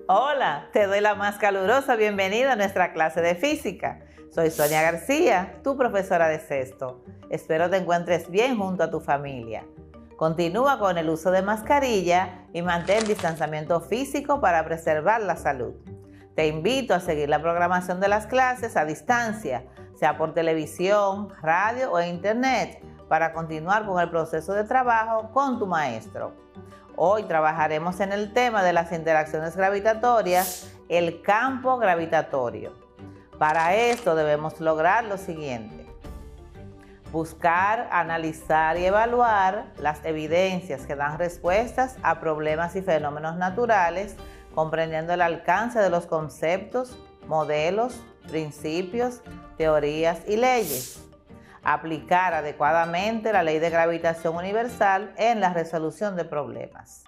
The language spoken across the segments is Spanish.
Hola, te doy la más calurosa bienvenida a nuestra clase de física. Soy Sonia García, tu profesora de sexto. Espero te encuentres bien junto a tu familia. Continúa con el uso de mascarilla y mantén distanciamiento físico para preservar la salud. Te invito a seguir la programación de las clases a distancia, sea por televisión, radio o internet, para continuar con el proceso de trabajo con tu maestro. Hoy trabajaremos en el tema de las interacciones gravitatorias, el campo gravitatorio. Para esto debemos lograr lo siguiente: buscar, analizar y evaluar las evidencias que dan respuestas a problemas y fenómenos naturales, comprendiendo el alcance de los conceptos, modelos, principios, teorías y leyes. Aplicar adecuadamente la ley de gravitación universal en la resolución de problemas.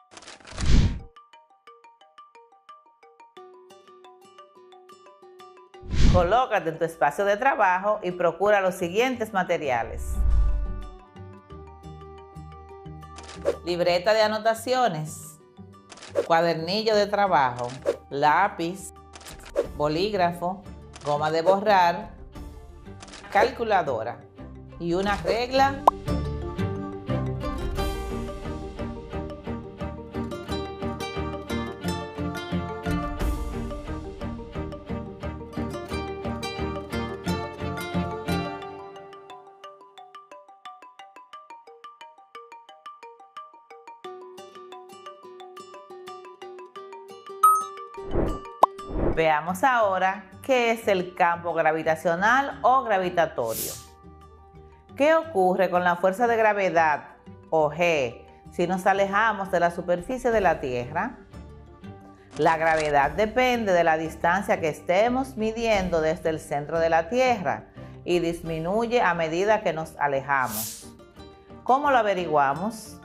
Colócate en tu espacio de trabajo y procura los siguientes materiales: libreta de anotaciones, cuadernillo de trabajo, lápiz, bolígrafo, goma de borrar, calculadora y una regla. Veamos ahora qué es el campo gravitacional o gravitatorio. ¿Qué ocurre con la fuerza de gravedad, o G, si nos alejamos de la superficie de la Tierra? La gravedad depende de la distancia que estemos midiendo desde el centro de la Tierra y disminuye a medida que nos alejamos. ¿Cómo lo averiguamos?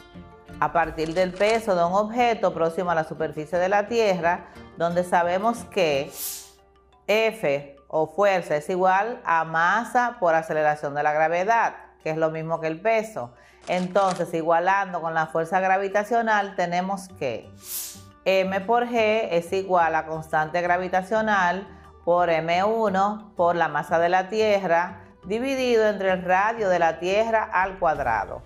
A partir del peso de un objeto próximo a la superficie de la Tierra, donde sabemos que F o fuerza es igual a masa por aceleración de la gravedad, que es lo mismo que el peso. Entonces, igualando con la fuerza gravitacional, tenemos que M por G es igual a constante gravitacional por M1 por la masa de la Tierra dividido entre el radio de la Tierra al cuadrado.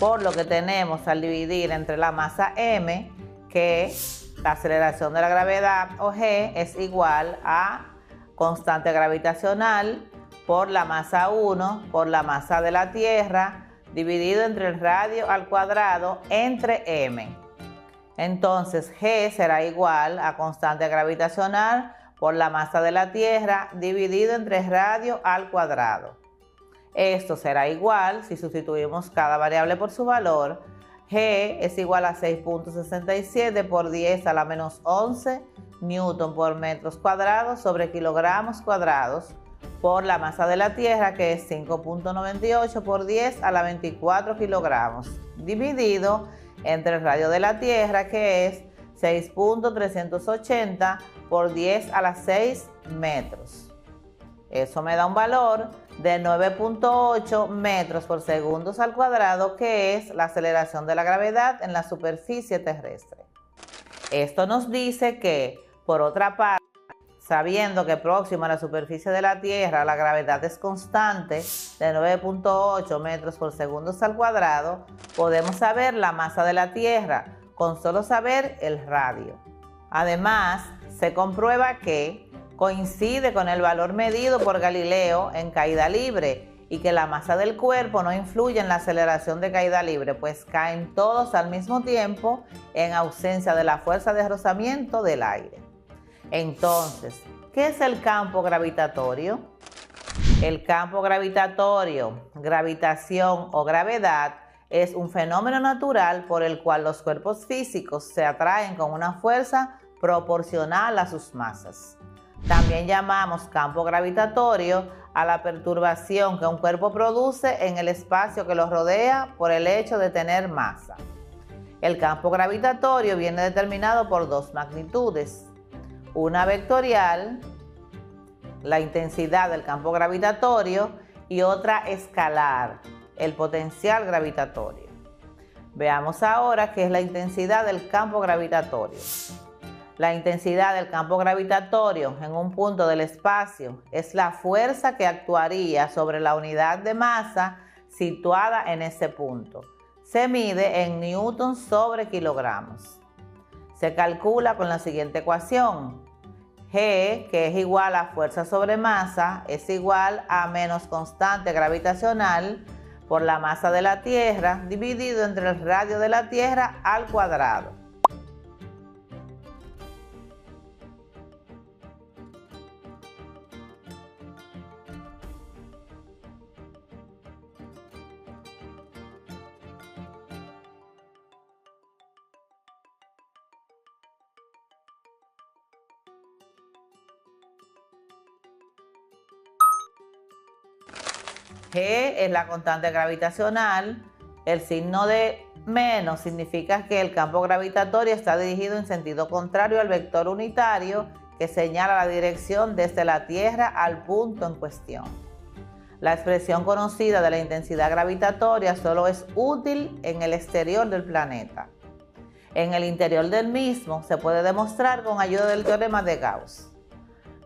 Por lo que tenemos al dividir entre la masa M que la aceleración de la gravedad, o G, es igual a constante gravitacional por la masa 1 por la masa de la Tierra dividido entre el radio al cuadrado entre M. Entonces G será igual a constante gravitacional por la masa de la Tierra dividido entre el radio al cuadrado. Esto será igual, si sustituimos cada variable por su valor, G es igual a 6.67 por 10 a la menos 11 newton por metros cuadrados sobre kilogramos cuadrados por la masa de la Tierra, que es 5.98 por 10 a la 24 kilogramos, dividido entre el radio de la Tierra, que es 6.380 por 10 a la 6 metros. Eso me da un valor de 9.8 metros por segundos al cuadrado, que es la aceleración de la gravedad en la superficie terrestre. Esto nos dice que, por otra parte, sabiendo que próximo a la superficie de la Tierra la gravedad es constante de 9.8 metros por segundos al cuadrado, podemos saber la masa de la Tierra con solo saber el radio. Además, se comprueba que coincide con el valor medido por Galileo en caída libre y que la masa del cuerpo no influye en la aceleración de caída libre, pues caen todos al mismo tiempo en ausencia de la fuerza de rozamiento del aire. Entonces, ¿qué es el campo gravitatorio? El campo gravitatorio, gravitación o gravedad, es un fenómeno natural por el cual los cuerpos físicos se atraen con una fuerza proporcional a sus masas. También llamamos campo gravitatorio a la perturbación que un cuerpo produce en el espacio que lo rodea por el hecho de tener masa. El campo gravitatorio viene determinado por dos magnitudes. Una vectorial, la intensidad del campo gravitatorio, y otra escalar, el potencial gravitatorio. Veamos ahora qué es la intensidad del campo gravitatorio. La intensidad del campo gravitatorio en un punto del espacio es la fuerza que actuaría sobre la unidad de masa situada en ese punto. Se mide en newtons sobre kilogramos. Se calcula con la siguiente ecuación. G, que es igual a fuerza sobre masa, es igual a menos constante gravitacional por la masa de la Tierra dividido entre el radio de la Tierra al cuadrado. G es la constante gravitacional. El signo de menos significa que el campo gravitatorio está dirigido en sentido contrario al vector unitario que señala la dirección desde la Tierra al punto en cuestión. La expresión conocida de la intensidad gravitatoria solo es útil en el exterior del planeta. En el interior del mismo se puede demostrar con ayuda del teorema de Gauss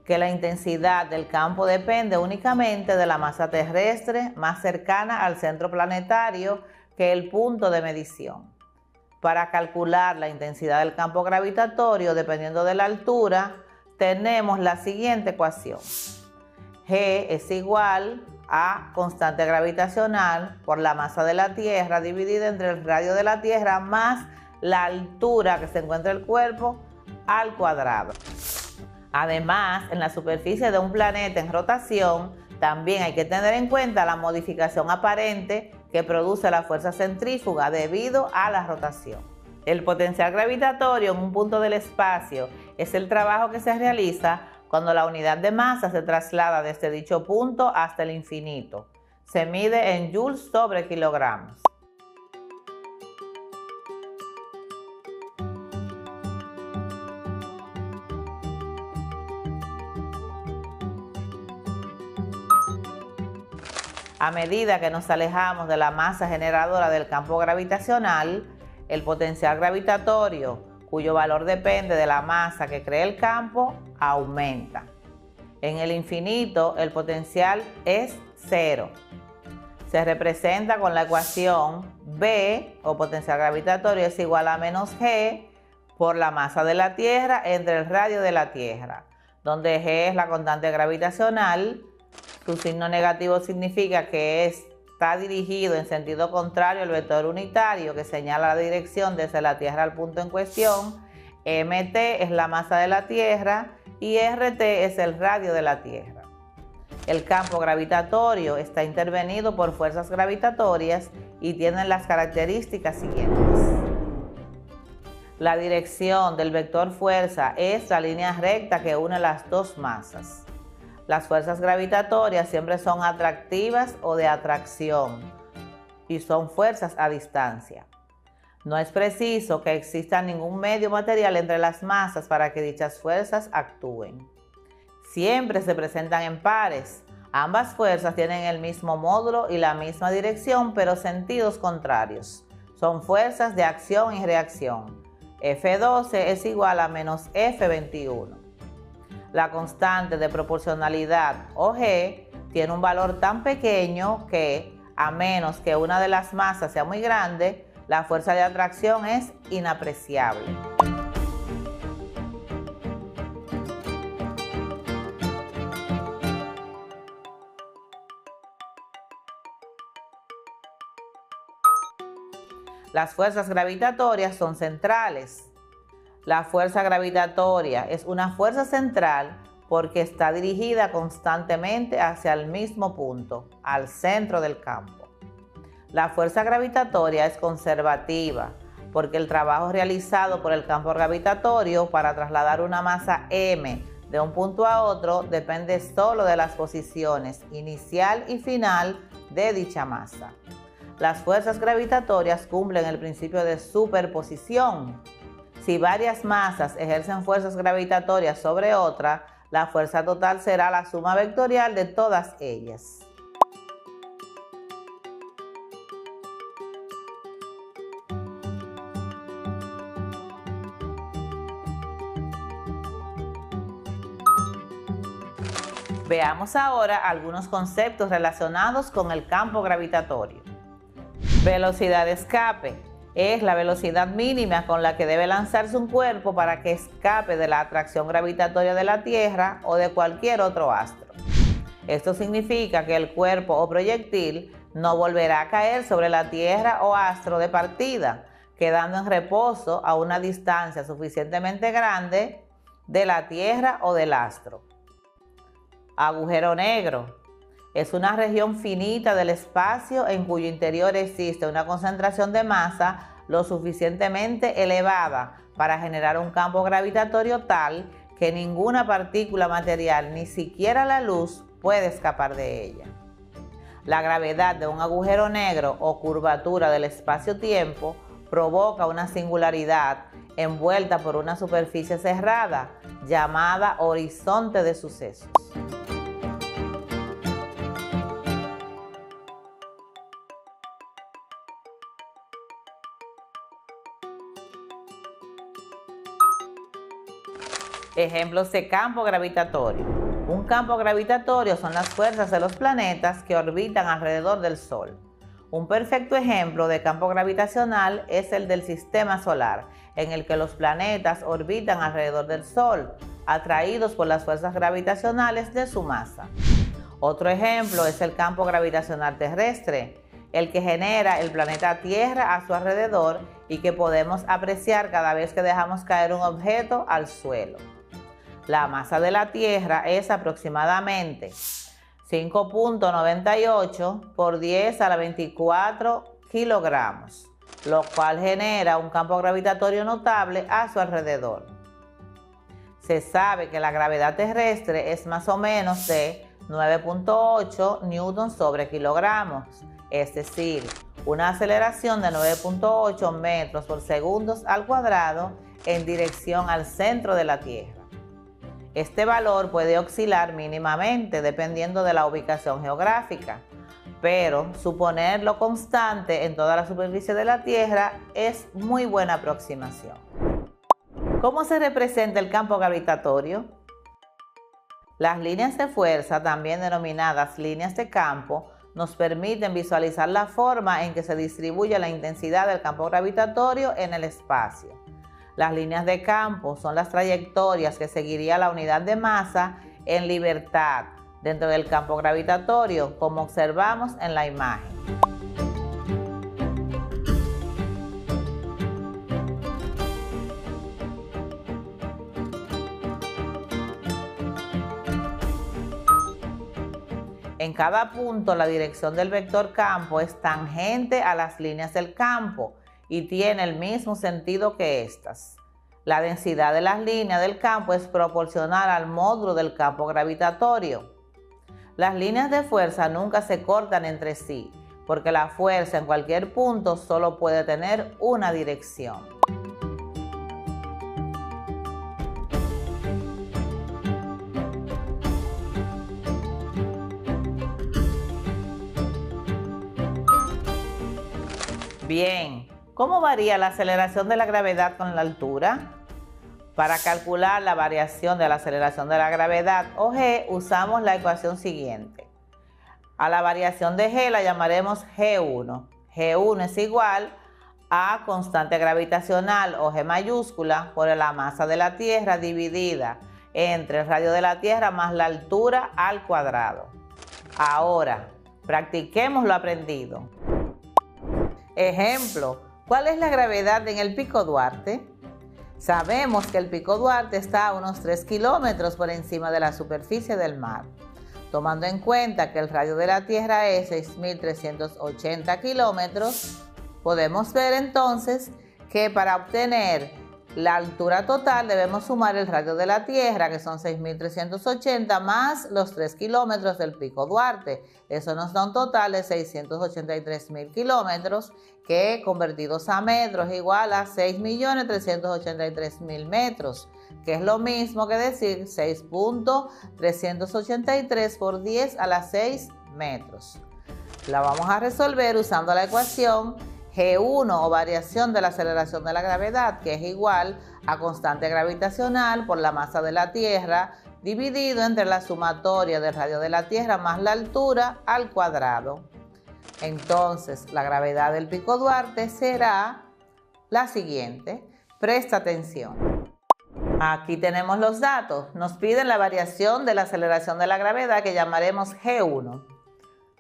que la intensidad del campo depende únicamente de la masa terrestre más cercana al centro planetario que el punto de medición. Para calcular la intensidad del campo gravitatorio dependiendo de la altura, tenemos la siguiente ecuación. G es igual a constante gravitacional por la masa de la Tierra dividida entre el radio de la Tierra más la altura que se encuentra el cuerpo al cuadrado. Además, en la superficie de un planeta en rotación, también hay que tener en cuenta la modificación aparente que produce la fuerza centrífuga debido a la rotación. El potencial gravitatorio en un punto del espacio es el trabajo que se realiza cuando la unidad de masa se traslada desde dicho punto hasta el infinito. Se mide en joules sobre kilogramos. A medida que nos alejamos de la masa generadora del campo gravitacional, el potencial gravitatorio, cuyo valor depende de la masa que crea el campo, aumenta. En el infinito, el potencial es cero. Se representa con la ecuación B, o potencial gravitatorio, es igual a menos G por la masa de la Tierra entre el radio de la Tierra, donde G es la constante gravitacional. Su signo negativo significa que está dirigido en sentido contrario al vector unitario que señala la dirección desde la Tierra al punto en cuestión. Mt es la masa de la Tierra y Rt es el radio de la Tierra. El campo gravitatorio está intervenido por fuerzas gravitatorias y tiene las características siguientes. La dirección del vector fuerza es la línea recta que une las dos masas. Las fuerzas gravitatorias siempre son atractivas o de atracción y son fuerzas a distancia. No es preciso que exista ningún medio material entre las masas para que dichas fuerzas actúen. Siempre se presentan en pares. Ambas fuerzas tienen el mismo módulo y la misma dirección, pero sentidos contrarios. Son fuerzas de acción y reacción. F12 es igual a menos F21. La constante de proporcionalidad, o G, tiene un valor tan pequeño que, a menos que una de las masas sea muy grande, la fuerza de atracción es inapreciable. Las fuerzas gravitatorias son centrales. La fuerza gravitatoria es una fuerza central porque está dirigida constantemente hacia el mismo punto, al centro del campo. La fuerza gravitatoria es conservativa porque el trabajo realizado por el campo gravitatorio para trasladar una masa m de un punto a otro depende solo de las posiciones inicial y final de dicha masa. Las fuerzas gravitatorias cumplen el principio de superposición. Si varias masas ejercen fuerzas gravitatorias sobre otra, la fuerza total será la suma vectorial de todas ellas. Veamos ahora algunos conceptos relacionados con el campo gravitatorio. Velocidad de escape es la velocidad mínima con la que debe lanzarse un cuerpo para que escape de la atracción gravitatoria de la Tierra o de cualquier otro astro. Esto significa que el cuerpo o proyectil no volverá a caer sobre la Tierra o astro de partida, quedando en reposo a una distancia suficientemente grande de la Tierra o del astro. Agujero negro es una región finita del espacio en cuyo interior existe una concentración de masa lo suficientemente elevada para generar un campo gravitatorio tal que ninguna partícula material, ni siquiera la luz, puede escapar de ella. La gravedad de un agujero negro o curvatura del espacio-tiempo provoca una singularidad envuelta por una superficie cerrada llamada horizonte de sucesos. Ejemplos de campo gravitatorio. Un campo gravitatorio son las fuerzas de los planetas que orbitan alrededor del Sol. Un perfecto ejemplo de campo gravitacional es el del sistema solar, en el que los planetas orbitan alrededor del Sol, atraídos por las fuerzas gravitacionales de su masa. Otro ejemplo es el campo gravitacional terrestre, el que genera el planeta Tierra a su alrededor y que podemos apreciar cada vez que dejamos caer un objeto al suelo. La masa de la Tierra es aproximadamente 5.98 por 10 a la 24 kilogramos, lo cual genera un campo gravitatorio notable a su alrededor. Se sabe que la gravedad terrestre es más o menos de 9.8 newtons sobre kilogramos, es decir, una aceleración de 9.8 metros por segundo al cuadrado en dirección al centro de la Tierra. Este valor puede oscilar mínimamente dependiendo de la ubicación geográfica, pero suponerlo constante en toda la superficie de la Tierra es muy buena aproximación. ¿Cómo se representa el campo gravitatorio? Las líneas de fuerza, también denominadas líneas de campo, nos permiten visualizar la forma en que se distribuye la intensidad del campo gravitatorio en el espacio. Las líneas de campo son las trayectorias que seguiría la unidad de masa en libertad dentro del campo gravitatorio, como observamos en la imagen. En cada punto, la dirección del vector campo es tangente a las líneas del campo y tiene el mismo sentido que estas. La densidad de las líneas del campo es proporcional al módulo del campo gravitatorio. Las líneas de fuerza nunca se cortan entre sí, porque la fuerza en cualquier punto solo puede tener una dirección. Bien, ¿cómo varía la aceleración de la gravedad con la altura? Para calcular la variación de la aceleración de la gravedad, o G, usamos la ecuación siguiente. A la variación de G la llamaremos G1. G1 es igual a constante gravitacional, o G mayúscula, por la masa de la Tierra dividida entre el radio de la Tierra más la altura al cuadrado. Ahora, practiquemos lo aprendido. Ejemplo, ¿cuál es la gravedad en el Pico Duarte? Sabemos que el Pico Duarte está a unos 3 kilómetros por encima de la superficie del mar. Tomando en cuenta que el radio de la Tierra es 6.380 kilómetros, podemos ver entonces que para obtener la altura total debemos sumar el radio de la Tierra, que son 6.380, más los 3 kilómetros del Pico Duarte. Eso nos da un total de 683.000 kilómetros, que convertidos a metros es igual a 6.383.000 metros, que es lo mismo que decir 6.383 por 10 a la 6 metros. La vamos a resolver usando la ecuación G1, o variación de la aceleración de la gravedad, que es igual a constante gravitacional por la masa de la Tierra dividido entre la sumatoria del radio de la Tierra más la altura al cuadrado. Entonces, la gravedad del Pico Duarte será la siguiente. Presta atención. Aquí tenemos los datos. Nos piden la variación de la aceleración de la gravedad que llamaremos G1.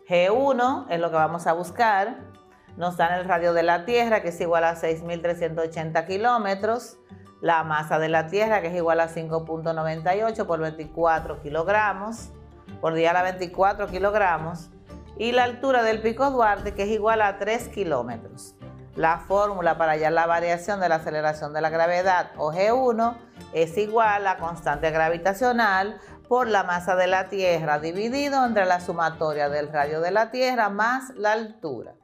G1 es lo que vamos a buscar. Nos dan el radio de la Tierra, que es igual a 6.380 kilómetros. La masa de la Tierra, que es igual a 5.98 por 24 kilogramos. Por 10 a la 24 kilogramos. Y la altura del Pico Duarte, que es igual a 3 kilómetros. La fórmula para hallar la variación de la aceleración de la gravedad, o G1, es igual a constante gravitacional por la masa de la Tierra dividido entre la sumatoria del radio de la Tierra más la altura,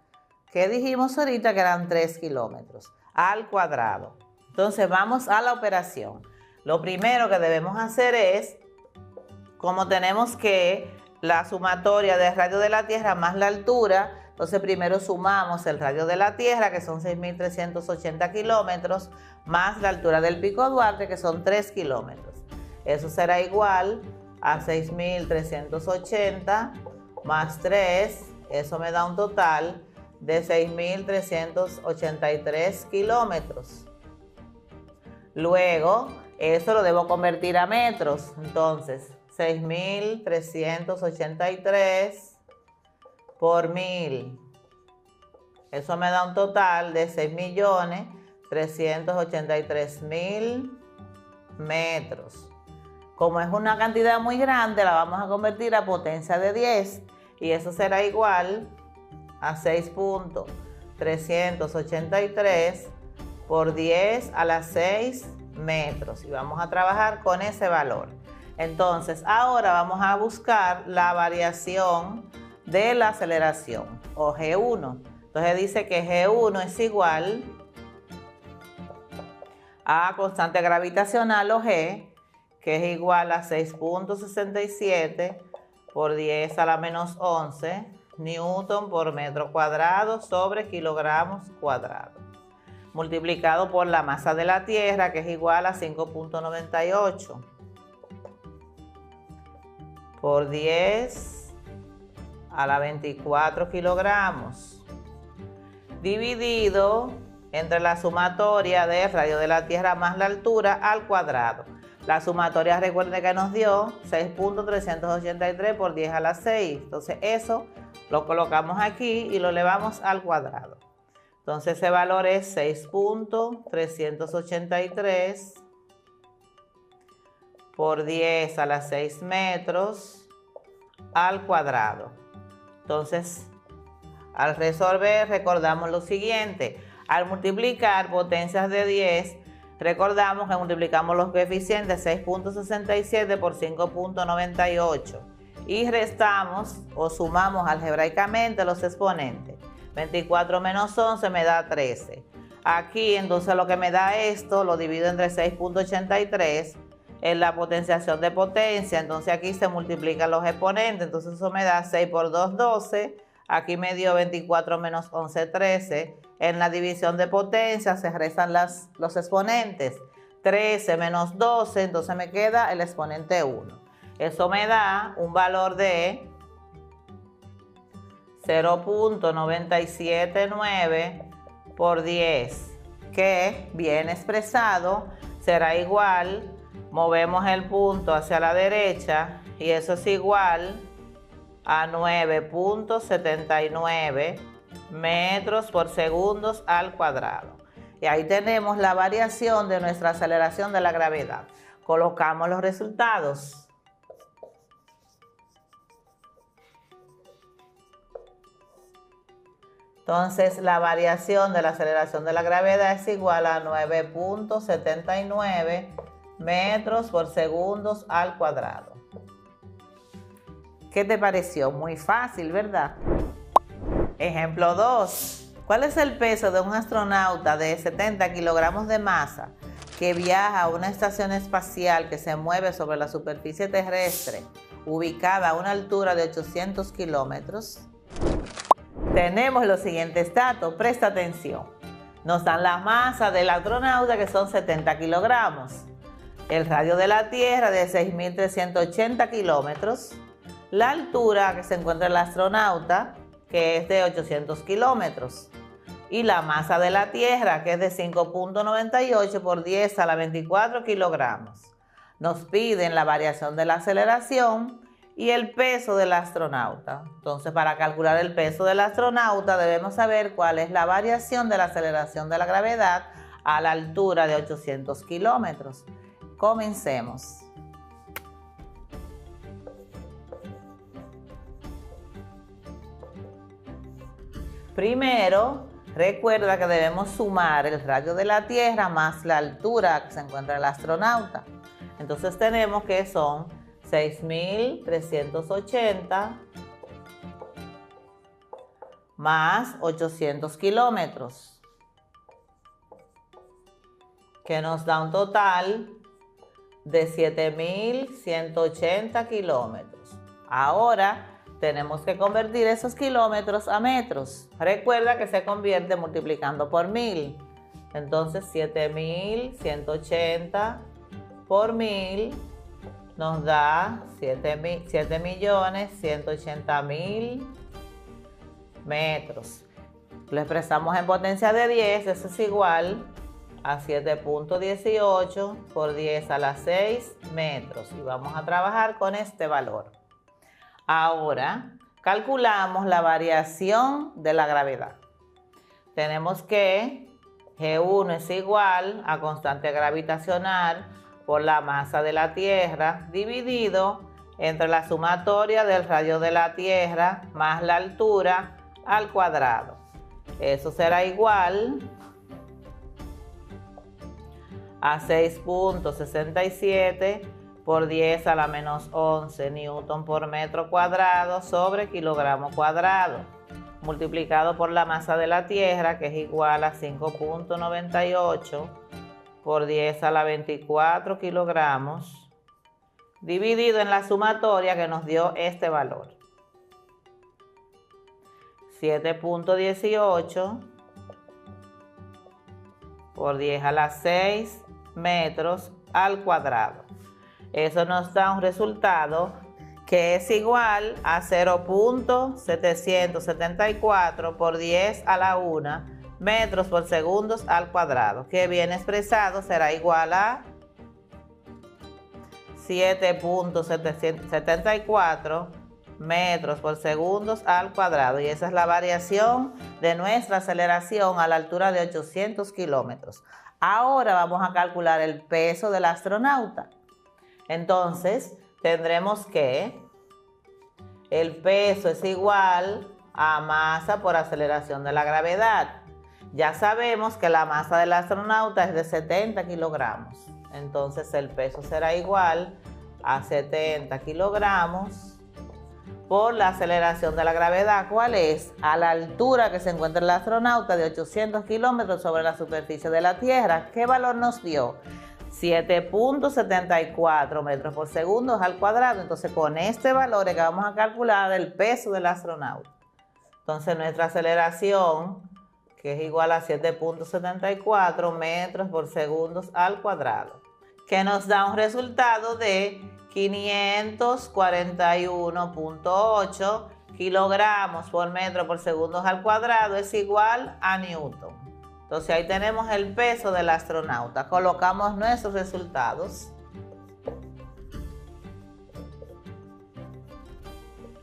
que dijimos ahorita que eran 3 kilómetros, al cuadrado. Entonces vamos a la operación. Lo primero que debemos hacer es, como tenemos que la sumatoria del radio de la Tierra más la altura, entonces primero sumamos el radio de la Tierra, que son 6.380 kilómetros, más la altura del Pico Duarte, que son 3 kilómetros. Eso será igual a 6.380 más 3, eso me da un total de 6.383 kilómetros. Luego, eso lo debo convertir a metros, entonces 6.383 por 1000. Eso me da un total de 6.383.000 metros. Como es una cantidad muy grande, la vamos a convertir a potencia de 10 y eso será igual a 6.383 por 10 a la 6 metros. Y vamos a trabajar con ese valor. Entonces, ahora vamos a buscar la variación de la aceleración, o G1. Entonces dice que G1 es igual a constante gravitacional, o G, que es igual a 6.67 por 10 a la menos 11 newton por metro cuadrado sobre kilogramos cuadrados, multiplicado por la masa de la Tierra, que es igual a 5.98 por 10 a la 24 kilogramos, dividido entre la sumatoria del radio de la Tierra más la altura al cuadrado. La sumatoria, recuerden que nos dio 6.383 por 10 a la 6. Entonces eso lo colocamos aquí y lo elevamos al cuadrado. Entonces ese valor es 6.383 por 10 a la 6 metros al cuadrado. Entonces, al resolver, recordamos lo siguiente. Al multiplicar potencias de 10, recordamos que multiplicamos los coeficientes 6.67 por 5.98 y restamos o sumamos algebraicamente los exponentes. 24 menos 11 me da 13. Aquí, entonces, lo que me da esto, lo divido entre 6.83 en la potenciación de potencia. Entonces, aquí se multiplican los exponentes. Entonces, eso me da 6 por 2, 12. Aquí me dio 24 menos 11, 13. En la división de potencia se restan los exponentes. 13 menos 12, entonces me queda el exponente 1. Eso me da un valor de 0.979 por 10, que bien expresado será igual, movemos el punto hacia la derecha y eso es igual a 9.79 metros por segundos al cuadrado. Y ahí tenemos la variación de nuestra aceleración de la gravedad. Colocamos los resultados. Entonces, la variación de la aceleración de la gravedad es igual a 9.79 metros por segundos al cuadrado. ¿Qué te pareció? Muy fácil, ¿verdad? Ejemplo 2. ¿Cuál es el peso de un astronauta de 70 kilogramos de masa que viaja a una estación espacial que se mueve sobre la superficie terrestre ubicada a una altura de 800 kilómetros? Tenemos los siguientes datos, presta atención. Nos dan la masa del astronauta, que son 70 kilogramos. el radio de la Tierra de 6.380 kilómetros, la altura que se encuentra el astronauta, que es de 800 kilómetros, y la masa de la Tierra, que es de 5.98 por 10 a la 24 kilogramos. Nos piden la variación de la aceleración y el peso del astronauta. Entonces, para calcular el peso del astronauta debemos saber cuál es la variación de la aceleración de la gravedad a la altura de 800 kilómetros. Comencemos. Primero, recuerda que debemos sumar el radio de la Tierra más la altura que se encuentra el astronauta. Entonces tenemos que son 6.380 más 800 kilómetros, que nos da un total de 7.180 kilómetros. Ahora tenemos que convertir esos kilómetros a metros. Recuerda que se convierte multiplicando por 1000. Entonces 7.180 por 1000 nos da 7.180.000 metros. Lo expresamos en potencia de 10, eso es igual a 7.18 por 10 a la 6 metros. Y vamos a trabajar con este valor. Ahora calculamos la variación de la gravedad. Tenemos que G1 es igual a constante gravitacional por la masa de la Tierra dividido entre la sumatoria del radio de la Tierra más la altura al cuadrado. Eso será igual a 6.67 por 10 a la menos 11 newton por metro cuadrado sobre kilogramo cuadrado, multiplicado por la masa de la Tierra, que es igual a 5.98 por 10 a la 24 kilogramos, dividido en la sumatoria que nos dio este valor. 7.18 por 10 a la 6 metros al cuadrado. Eso nos da un resultado que es igual a 0.774 por 10 a la 1 metros por segundos al cuadrado, que bien expresado será igual a 7.774 metros por segundos al cuadrado. Y esa es la variación de nuestra aceleración a la altura de 800 kilómetros. Ahora vamos a calcular el peso del astronauta. Entonces, tendremos que el peso es igual a masa por aceleración de la gravedad. Ya sabemos que la masa del astronauta es de 70 kilogramos. Entonces, el peso será igual a 70 kilogramos por la aceleración de la gravedad. ¿Cuál es? A la altura que se encuentra el astronauta de 800 kilómetros sobre la superficie de la Tierra. ¿Qué valor nos dio? 7.74 metros por segundo al cuadrado. Entonces, con este valor es que vamos a calcular el peso del astronauta. Entonces, nuestra aceleración, que es igual a 7.74 metros por segundo al cuadrado, que nos da un resultado de 541.8 kilogramos por metro por segundo al cuadrado, es igual a newton. Entonces ahí tenemos el peso del astronauta. Colocamos nuestros resultados.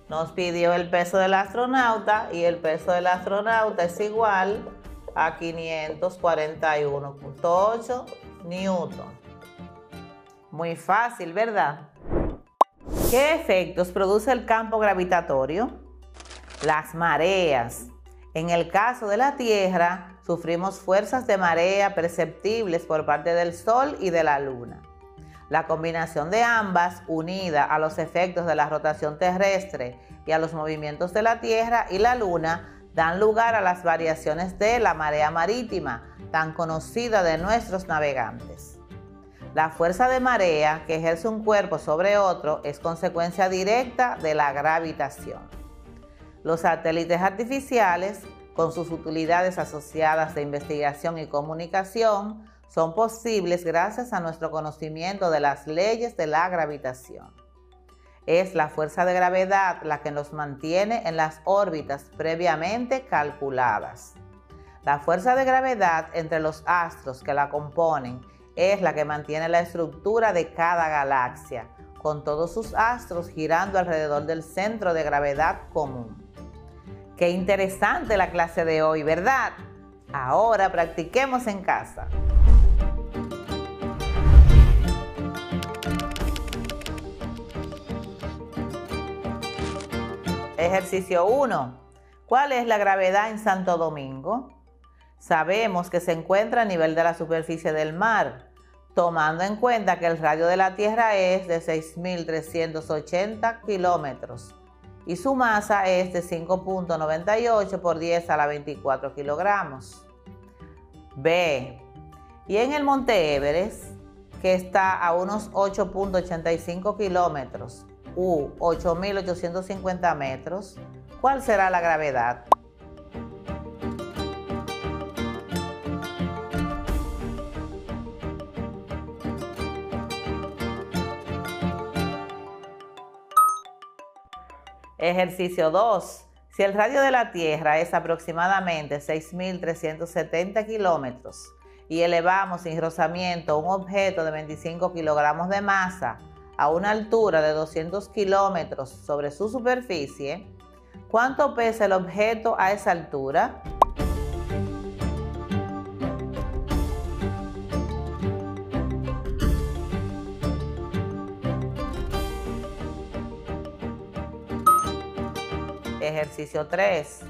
Nos pidió el peso del astronauta y el peso del astronauta es igual a 541.8 newton. Muy fácil, ¿verdad? ¿Qué efectos produce el campo gravitatorio? Las mareas. En el caso de la Tierra, sufrimos fuerzas de marea perceptibles por parte del Sol y de la Luna. La combinación de ambas, unida a los efectos de la rotación terrestre y a los movimientos de la Tierra y la Luna, dan lugar a las variaciones de la marea marítima, tan conocida de nuestros navegantes. La fuerza de marea que ejerce un cuerpo sobre otro es consecuencia directa de la gravitación. Los satélites artificiales, con sus utilidades asociadas de investigación y comunicación, son posibles gracias a nuestro conocimiento de las leyes de la gravitación. Es la fuerza de gravedad la que nos mantiene en las órbitas previamente calculadas. La fuerza de gravedad entre los astros que la componen es la que mantiene la estructura de cada galaxia, con todos sus astros girando alrededor del centro de gravedad común. Qué interesante la clase de hoy, ¿verdad? Ahora practiquemos en casa. Ejercicio 1. ¿Cuál es la gravedad en Santo Domingo? Sabemos que se encuentra a nivel de la superficie del mar, tomando en cuenta que el radio de la Tierra es de 6.380 kilómetros y su masa es de 5.98 por 10 a la 24 kilogramos. B. Y en el Monte Everest, que está a unos 8.85 kilómetros u 8.850 metros, ¿cuál será la gravedad? Ejercicio 2. Si el radio de la Tierra es aproximadamente 6.370 kilómetros y elevamos sin rozamiento un objeto de 25 kilogramos de masa a una altura de 200 kilómetros sobre su superficie, ¿cuánto pesa el objeto a esa altura? Ejercicio 3.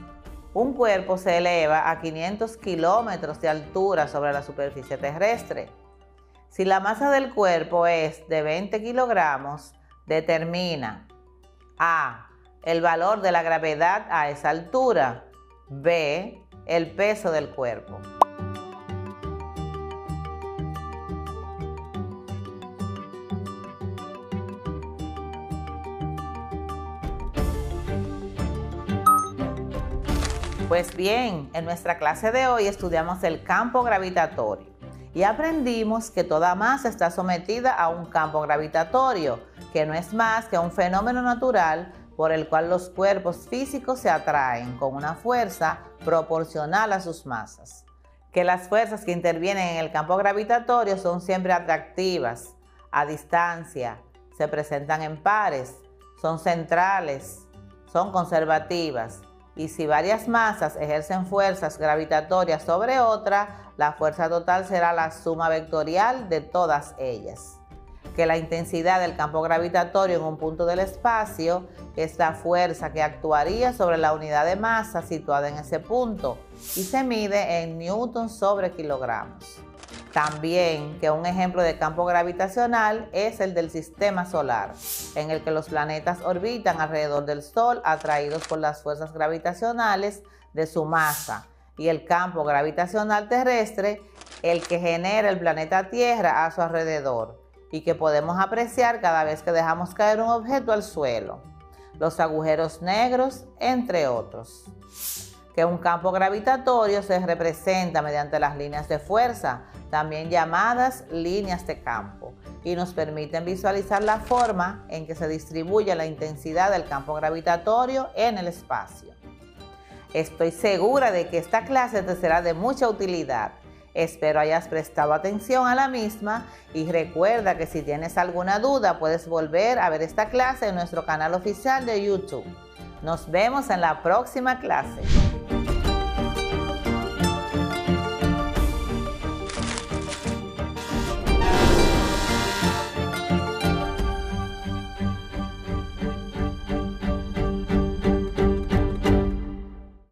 Un cuerpo se eleva a 500 kilómetros de altura sobre la superficie terrestre. Si la masa del cuerpo es de 20 kilogramos, determina A. El valor de la gravedad a esa altura. B. El peso del cuerpo. Pues bien, en nuestra clase de hoy estudiamos el campo gravitatorio y aprendimos que toda masa está sometida a un campo gravitatorio, que no es más que un fenómeno natural por el cual los cuerpos físicos se atraen con una fuerza proporcional a sus masas. Que las fuerzas que intervienen en el campo gravitatorio son siempre atractivas, a distancia, se presentan en pares, son centrales, son conservativas. Y si varias masas ejercen fuerzas gravitatorias sobre otra, la fuerza total será la suma vectorial de todas ellas. Que la intensidad del campo gravitatorio en un punto del espacio es la fuerza que actuaría sobre la unidad de masa situada en ese punto y se mide en newtons sobre kilogramos. También que un ejemplo de campo gravitacional es el del sistema solar, en el que los planetas orbitan alrededor del Sol atraídos por las fuerzas gravitacionales de su masa, y el campo gravitacional terrestre, el que genera el planeta Tierra a su alrededor, y que podemos apreciar cada vez que dejamos caer un objeto al suelo, los agujeros negros, entre otros. Que un campo gravitatorio se representa mediante las líneas de fuerza, también llamadas líneas de campo, y nos permiten visualizar la forma en que se distribuye la intensidad del campo gravitatorio en el espacio. Estoy segura de que esta clase te será de mucha utilidad. Espero hayas prestado atención a la misma y recuerda que si tienes alguna duda puedes volver a ver esta clase en nuestro canal oficial de YouTube. Nos vemos en la próxima clase.